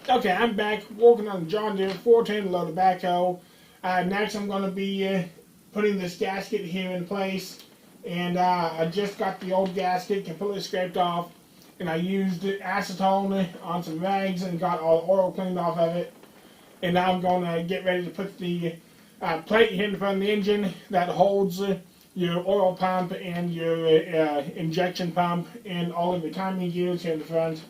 Okay, I'm back working on the John Deere 410 loader backhoe. Next, I'm going to be putting this gasket here in place. And I just got the old gasket completely scraped off. And I used acetone on some rags and got all the oil cleaned off of it. And now I'm going to get ready to put the plate here in front of the engine that holds your oil pump and your injection pump and all of the timing gears here in the front.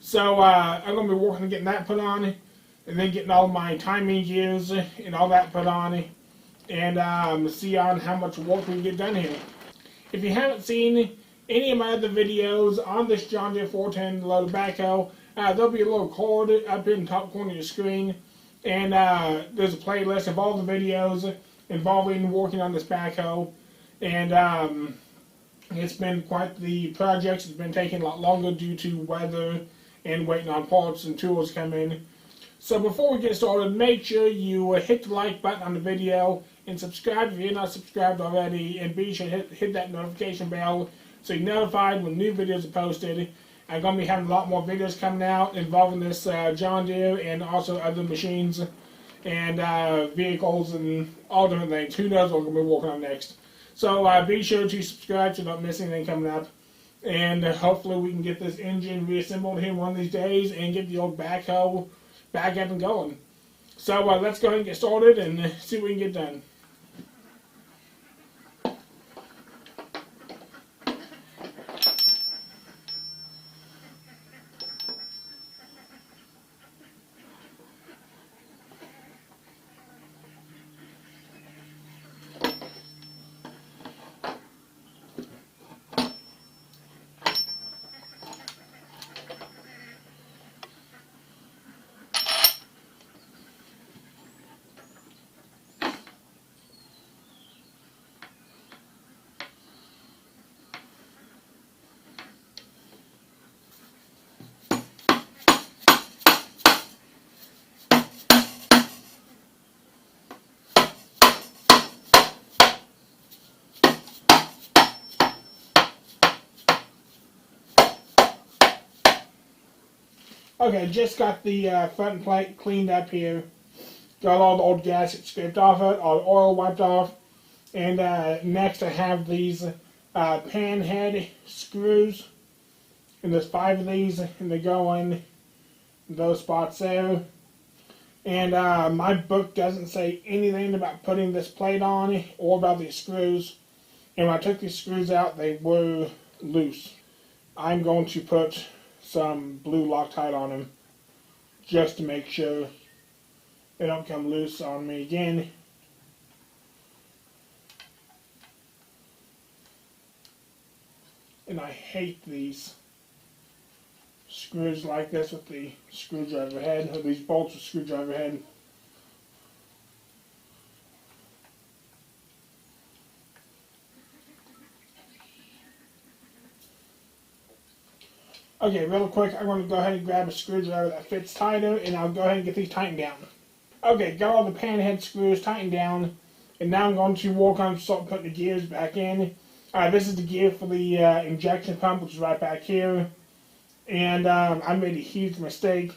So I'm going to be working on getting that put on, and then getting all my timing gears and all that put on, and see on how much work we can get done here. If you haven't seen any of my other videos on this John Deere 410 loader backhoe, there'll be a little card up in the top corner of your screen, and there's a playlist of all the videos involving working on this backhoe, and it's been quite the project. It's been taking a lot longer due to weather and waiting on parts and tools to come in. So before we get started, make sure you hit the like button on the video and subscribe if you're not subscribed already, and be sure to hit that notification bell so you're notified when new videos are posted. I'm going to be having a lot more videos coming out involving this John Deere and also other machines and vehicles and all different things. Who knows what I'm going to be working on next. So be sure to subscribe so you don't miss anything coming up. And hopefully we can get this engine reassembled here one of these days and get the old backhoe back up and going. So let's go ahead and get started and see what we can get done. Okay, just got the front plate cleaned up here. Got all the old gasket scraped off it, all the oil wiped off. And next I have these pan head screws. And there's 5 of these, and they go in those spots there. And my book doesn't say anything about putting this plate on or about these screws. And when I took these screws out, they were loose. I'm going to put some blue Loctite on them just to make sure they don't come loose on me again. And I hate these screws like this with the screwdriver head, or these bolts with screwdriver head. Okay, real quick, I'm going to go ahead and grab a screwdriver that fits tighter, and I'll go ahead and get these tightened down. Okay, got all the pan head screws tightened down, and now I'm going to work on putting the gears back in. This is the gear for the injection pump, which is right back here. And I made a huge mistake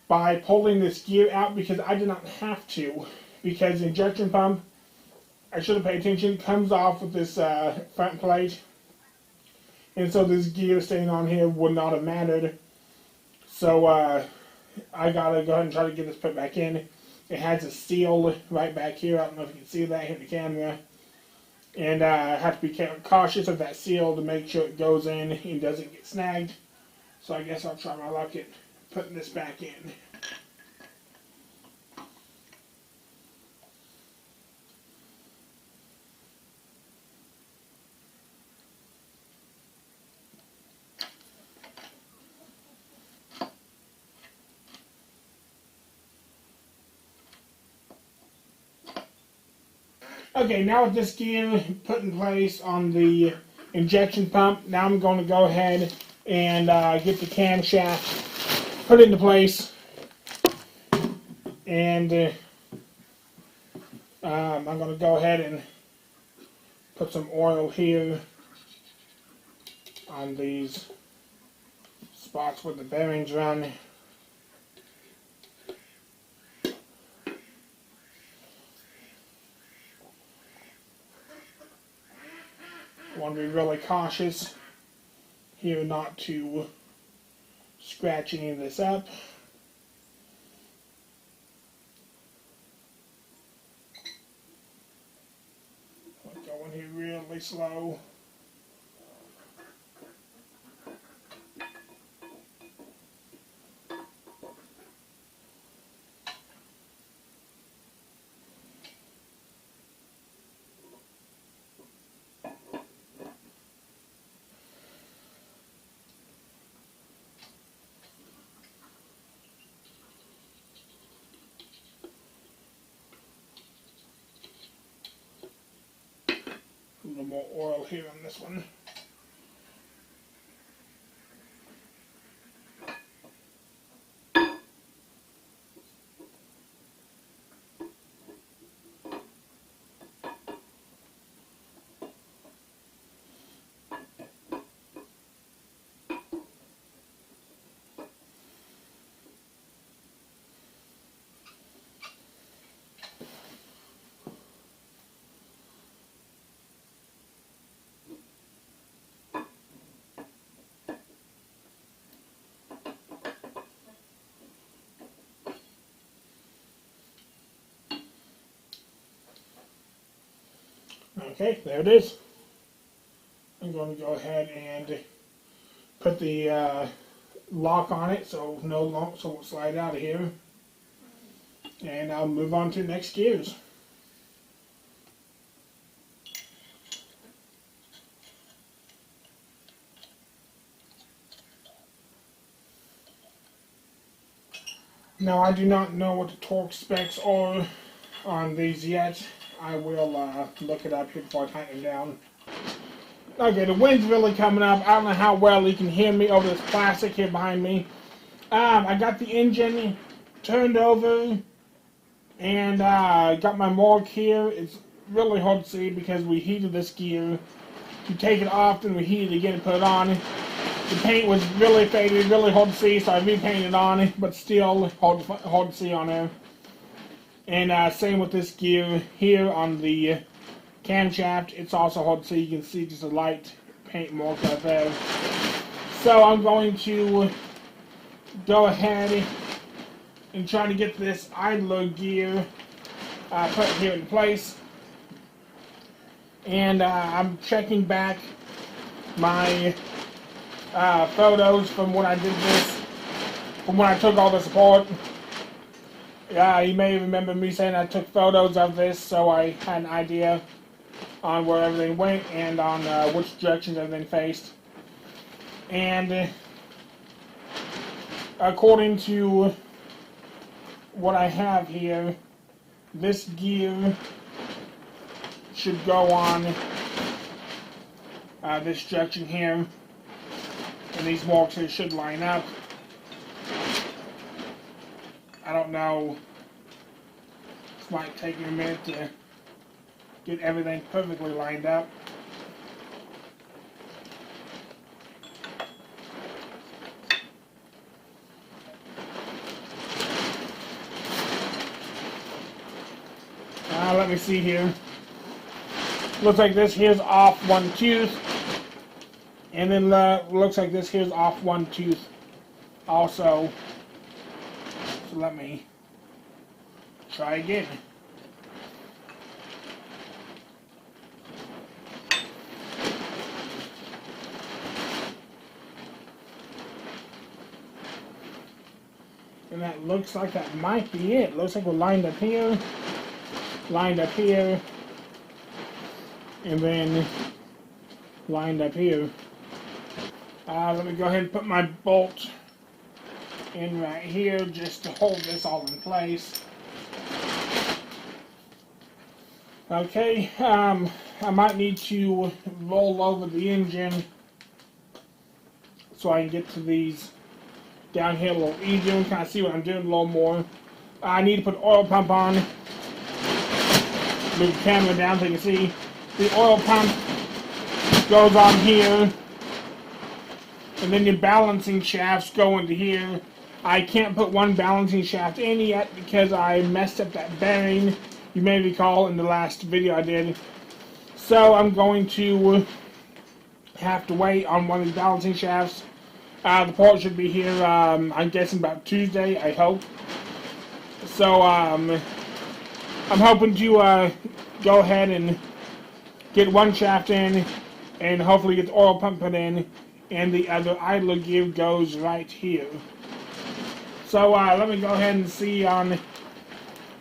by pulling this gear out because I did not have to. Because the injection pump, I should have paid attention, comes off with this front plate. And so this gear staying on here would not have mattered. So I gotta go ahead and try to get this put back in. It has a seal right back here. I don't know if you can see that here in the camera. And I have to be cautious of that seal to make sure it goes in and doesn't get snagged. So I guess I'll try my luck at putting this back in. Okay, now with this gear put in place on the injection pump, now I'm going to go ahead and get the camshaft put into place. And I'm going to go ahead and put some oil here on these spots where the bearings run. want to be really cautious here not to scratch any of this up. I'm going here really slow. A little more oil here on this one. Okay, there it is. I'm going to go ahead and put the lock on it so no lumps won't slide out of here. And I'll move on to the next gears. Now I do not know what the torque specs are on these yet. I will look it up here before I tighten it down. Okay, the wind's really coming up. I don't know how well you can hear me over this plastic here behind me. I got the engine turned over and got my mark here. It's really hard to see because we heated this gear. You take it off, then we heat it again and put it on. The paint was really faded, really hard to see, so I repainted on it, but still hard to see on there. And same with this gear here on the camshaft. It's also hard to see. You can see just a light paint mark right there. So I'm going to go ahead and try to get this idler gear put here in place. And I'm checking back my photos from when I did this, from when I took all this apart. You may remember me saying I took photos of this so I had an idea on where everything went and on which directions everything faced. And according to what I have here, this gear should go on this direction here, and these marks here should line up. I don't know, this might take me a minute to get everything perfectly lined up. Let me see here. Looks like this here's off one tooth, and then looks like this here's off one tooth also. So let me try again. And that looks like that might be it. Looks like we're lined up here, and then lined up here. Let me go ahead and put my bolt in right here just to hold this all in place. Okay, I might need to roll over the engine so I can get to these down here a little easier and kind of see what I'm doing a little more. I need to put oil pump on. Move the camera down so you can see. The oil pump goes on here, and then your balancing shafts go into here. I can't put one balancing shaft in yet because I messed up that bearing, you may recall in the last video I did. So I'm going to have to wait on one of these balancing shafts. The part should be here, I'm guessing about Tuesday, I hope. So, I'm hoping to go ahead and get one shaft in, and hopefully get the oil pump put in, and the other idler gear goes right here. So, let me go ahead and see on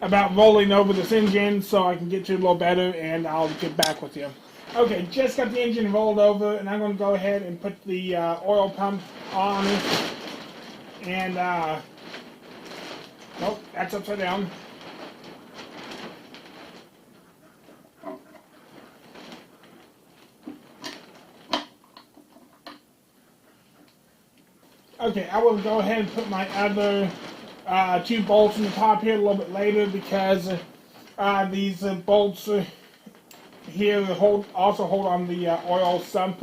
about rolling over this engine so I can get to it a little better, and I'll get back with you. Okay, just got the engine rolled over, and I'm going to go ahead and put the oil pump on, and, nope, that's upside down. Okay, I will go ahead and put my other two bolts in the top here a little bit later, because these bolts here also hold on the oil sump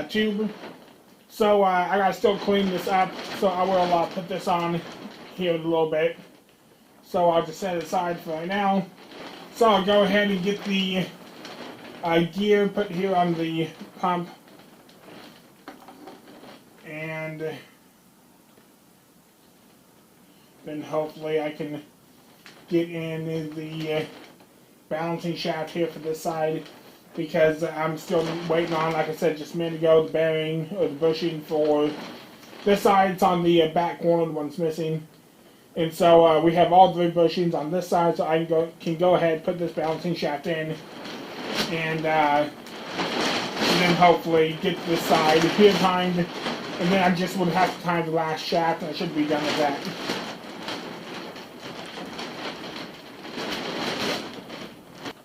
tube. So I gotta still clean this up, so I will put this on here in a little bit. So I'll just set it aside for right now. So I'll go ahead and get the gear put here on the pump. And then hopefully I can get in the balancing shaft here for this side, because I'm still waiting on, like I said just a minute ago, the bearing or the bushing for this side. It's on the back corner, the one's missing. And so we have all three bushings on this side, so I can go ahead and put this balancing shaft in, and then hopefully get this side here timed. And then I just would have to time the last shaft, and I should be done with that.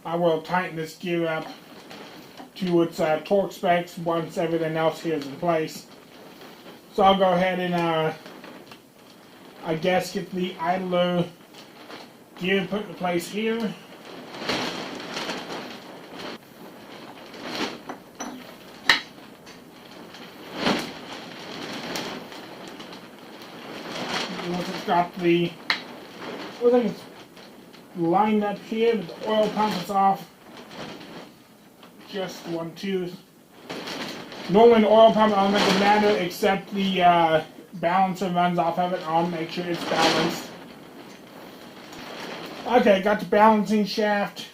I will tighten this gear up to its torque specs once everything else here is in place. So I'll go ahead and I guess get the idler gear put in place here. Once it's got the, everything is lined up here, but the oil pump is off. Just 1 tooth. Normally the oil pump, I'll make it matter, except the balancer runs off of it. I'll make sure it's balanced. Okay, got the balancing shaft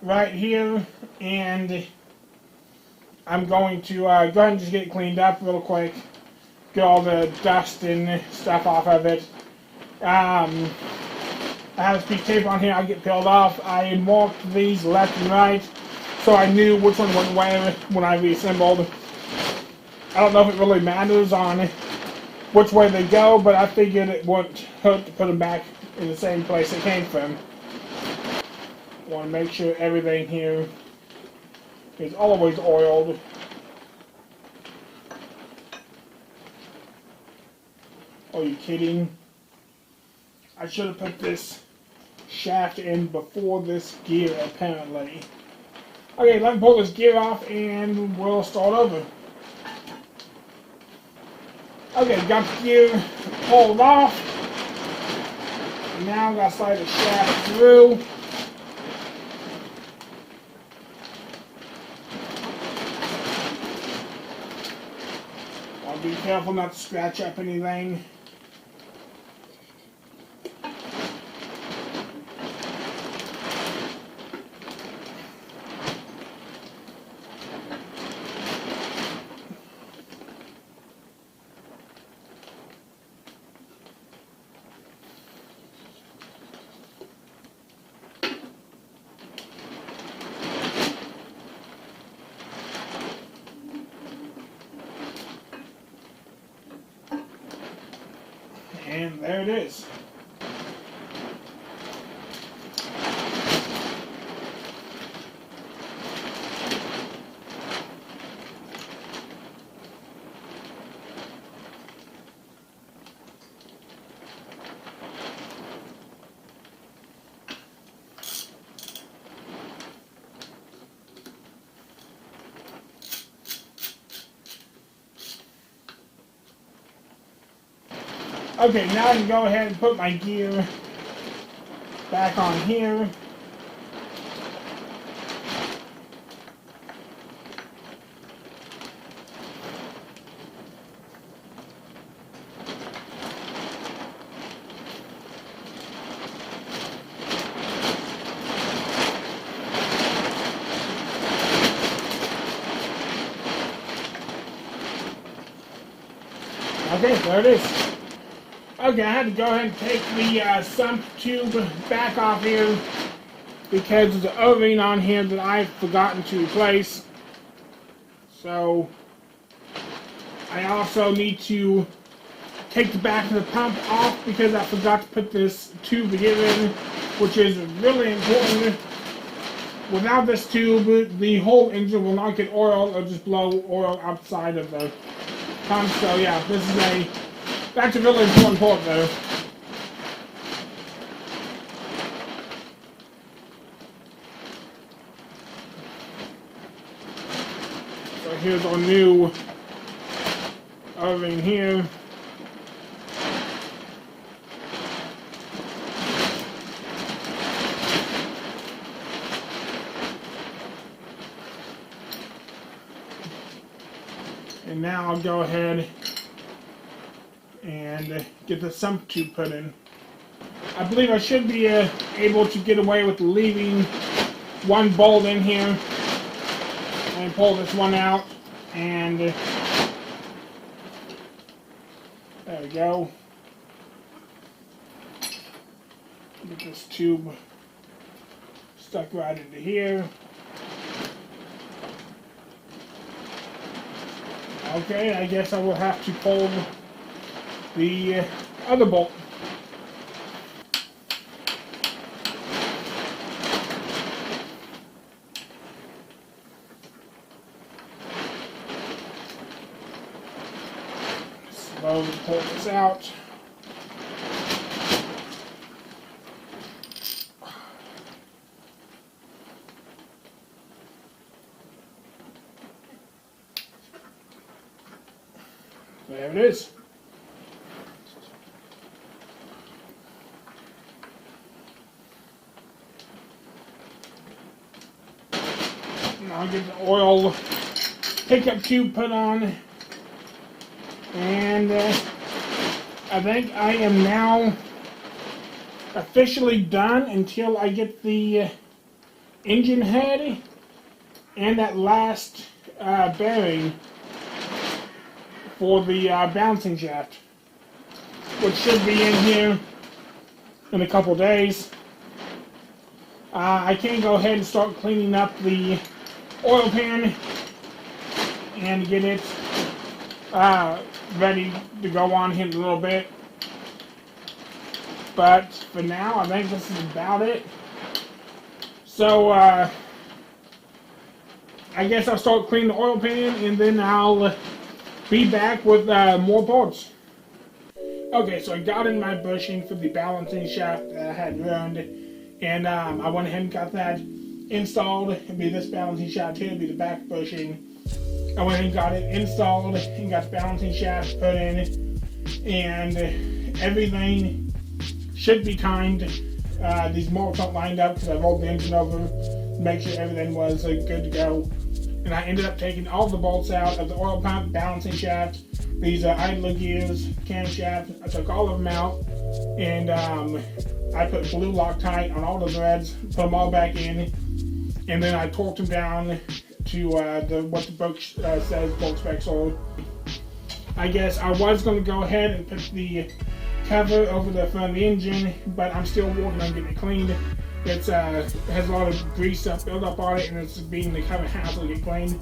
right here, and I'm going to go ahead and just get it cleaned up real quick. Get all the dust and stuff off of it. I have a piece of tape on here, I'll get peeled off. I marked these left and right, so I knew which one went where when I reassembled. I don't know if it really matters on which way they go, but I figured it wouldn't hurt to put them back in the same place they came from. Want to make sure everything here is always oiled. Are you kidding? I should have put this shaft in before this gear, apparently. Okay, let me pull this gear off and we'll start over. Okay, got the gear pulled off. Now I'm going to slide the shaft through. I'll be careful not to scratch up anything. And there it is. Okay, now I can go ahead and put my gear back on here. Okay, there it is. Okay, I had to go ahead and take the sump tube back off here because there's an O-ring on here that I've forgotten to replace. So I also need to take the back of the pump off because I forgot to put this tube here in, which is really important. Without this tube, the whole engine will not get oil or just blow oil outside of the pump. So yeah, that's a really important part though. So here's our new O-ring here. And now I'll go ahead and get the sump tube put in. I believe I should be able to get away with leaving one bolt in here and pull this one out, and there we go. Get this tube stuck right into here. Okay, I guess I will have to pull the other bolt. Slowly pull this out. There it is. Now I'll get the oil pickup tube put on, and I think I am now officially done until I get the engine head and that last bearing for the balancing shaft, which should be in here in a couple days. I can go ahead and start cleaning up the oil pan and get it ready to go on here in a little bit. But for now, I think this is about it. So I guess I'll start cleaning the oil pan, and then I'll be back with more parts. Okay, so I got in my bushing for the balancing shaft that I had ruined, and I went ahead and got that installed. It'd be this balancing shaft here, it'd be the back bushing. I went ahead and got it installed and got the balancing shaft put in, and everything should be timed. These bolts aren't lined up because I rolled the engine over to make sure everything was good to go. And I ended up taking all the bolts out of the oil pump, balancing shaft, these idler gears, camshaft. I took all of them out, and I put blue Loctite on all the threads, put them all back in, and then I torqued them down to what the book says bolt specs are. I guess I was going to go ahead and put the cover over the front of the engine, but I'm still working on getting it cleaned. It has a lot of grease built up on it, and it's being the cover hassle to get cleaned.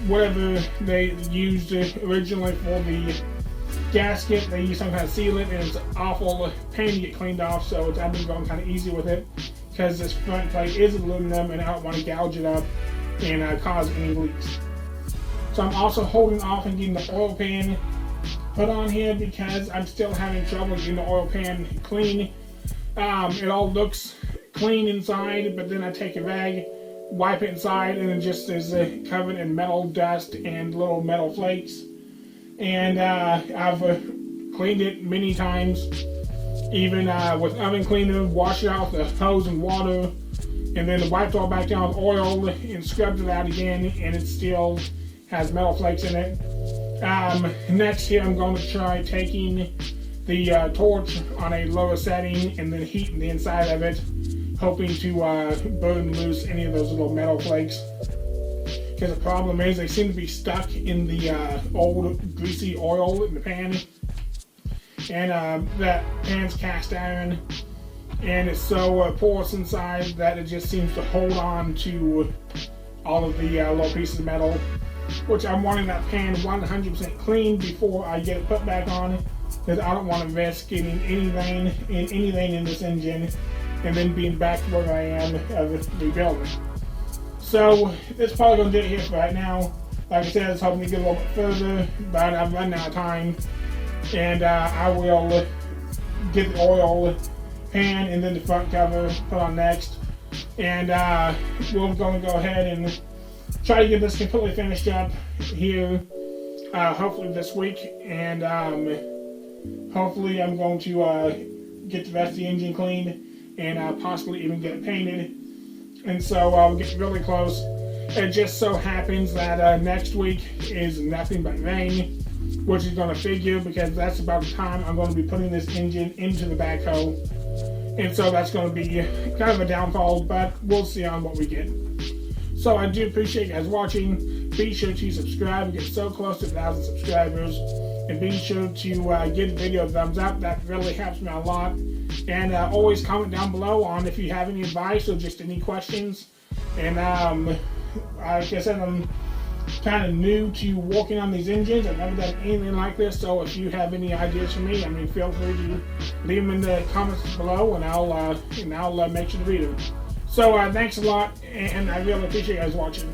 Whatever they used originally for the gasket, they used some kind of sealant, and it's awful pain to get cleaned off, so I've been going kind of easy with it because this front plate is aluminum and I don't want to gouge it up and cause any leaks. So I'm also holding off and getting the oil pan put on here because I'm still having trouble getting the oil pan clean. It all looks clean inside, but then I take a rag, wipe it inside, and it just is covered in metal dust and little metal flakes. And I've cleaned it many times, even with oven cleaner, washed it out with the hose and water, and then wiped all back down with oil and scrubbed it out again, and it still has metal flakes in it. Next here I'm going to try taking the torch on a lower setting and then heating the inside of it, hoping to burn loose any of those little metal flakes. because the problem is they seem to be stuck in the old greasy oil in the pan, and that pan's cast iron, and it's so porous inside that it just seems to hold on to all of the little pieces of metal, which I'm wanting that pan 100% clean before I get it put back on, because I don't want to risk getting anything in this engine and then being back to where I am of rebuilding. So that's probably going to do it here for right now. Like I said, I was hoping to get a little bit further, but I've run out of time, and I will get the oil pan and then the front cover put on next, and we're going to go ahead and try to get this completely finished up here, hopefully this week, and hopefully I'm going to get the rest of the engine cleaned and possibly even get it painted. And so we'll get really close. It just so happens that next week is nothing but rain, which is going to figure because that's about the time I'm going to be putting this engine into the backhoe. And so that's going to be kind of a downfall, but we'll see on what we get. So I do appreciate you guys watching. Be sure to subscribe. We get so close to 1,000 subscribers. And be sure to give the video a thumbs up. That really helps me a lot. And always comment down below on if you have any advice or just any questions. And like I said, I'm kind of new to working on these engines. I've never done anything like this. So if you have any ideas for me, I mean, feel free to leave them in the comments below, and I'll make sure to read them. So thanks a lot, and I really appreciate you guys watching.